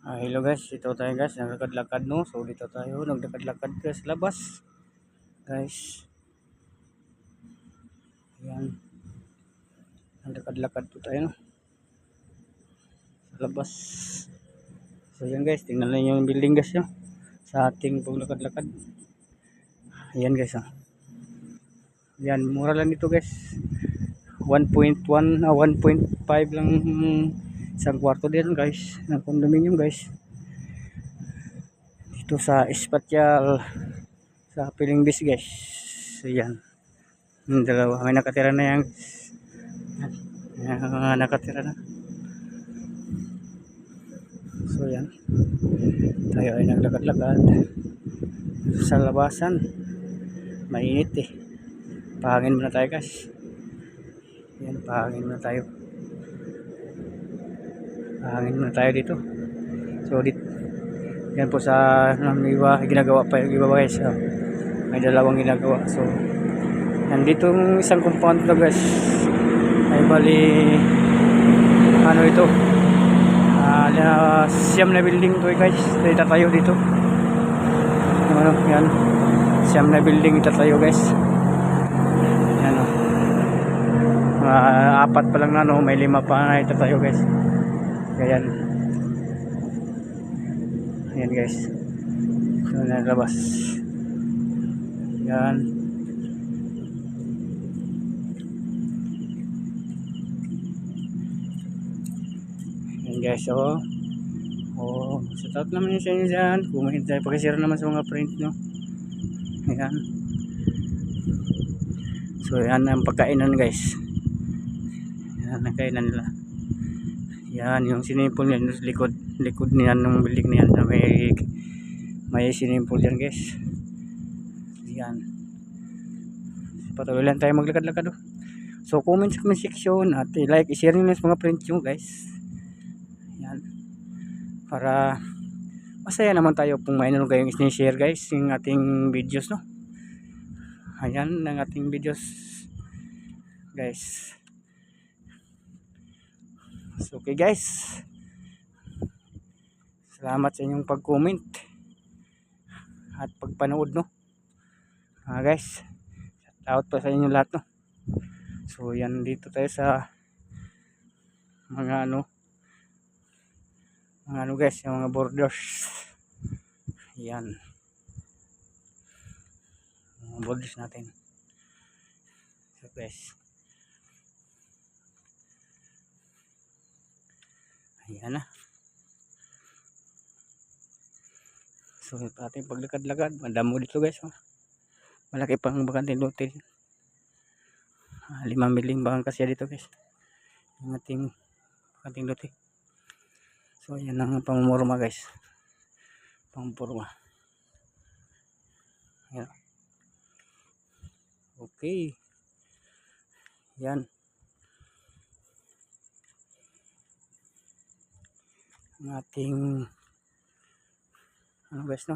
Hello guys, ito tayo guys, naglakad-lakad no. So dito tayo, naglakad-lakad guys sa labas. Guys. Ayan. Naglakad-lakad po tayo no. Sa labas. So yan guys, tingnan lang yung building guys no. Sa ating paglakad-lakad. Ayan guys ah. Ayan, mura lang dito guys. 1.1, 1.5 lang isang kwarto din guys. Ng condominium guys. Dito sa Espatial sa Piling Bis guys. So yan. Yung dalawa, may nakatira na yan. Yan, mga nakatira na. So yan. Tayo ay naglakad-lakad sa labasan. Mainit eh. Pahangin muna tayo guys. Yan, pahangin muna tayo. Pahangin muna tayo dito. So dito. Yan po sa iba, ginagawa pa yung iba guys. So, may dalawang ginagawa. So nandito yung isang compound na guys. Ay bali ano ito? Siyam na building to guys. Itatayo dito. Ano, yan. Siyam na building itatayo guys. Yan o. Apat pa lang na no. May 5 pa na itatayo guys. Ganyan. Ayan guys. So nalabas. Yan. Ayan guys oh. Oh, shout out naman sa inyo dyan. Kumain tayo. Pakishare naman sa mga print no. Ayan. So yan ang pagkainan guys. Yan ang kainan nila. Yan yung sinimpol niyan likod niyan ng building niyan na may sinimpol diyan guys. Yan. Patuloy lang tayo maglakad-lakad oh. So comment sa comment section at like, i-share niyo sa mga print nyo guys. Yan. Para masaya naman tayo kung mayroon kayong i-share guys yung ating videos no. Ayan ang ating videos guys. So okay guys, salamat sa inyong pag-comment at pagpanood no. Guys, shout out pa sa inyo lahat no. So yan, dito tayo sa mga ano guys, yung mga borders. Yan, mga borders natin. So guys, ayan na. So ating paglakad-lakad, madamo dito guys oh. Malaki pang bakanteng lote. 5 building bang kasi dito guys. Yung ating bakanteng lote. So yan ang pamumurma guys. Pamumurma. Ayan. Okay. Yan. Ang ating ano guys no.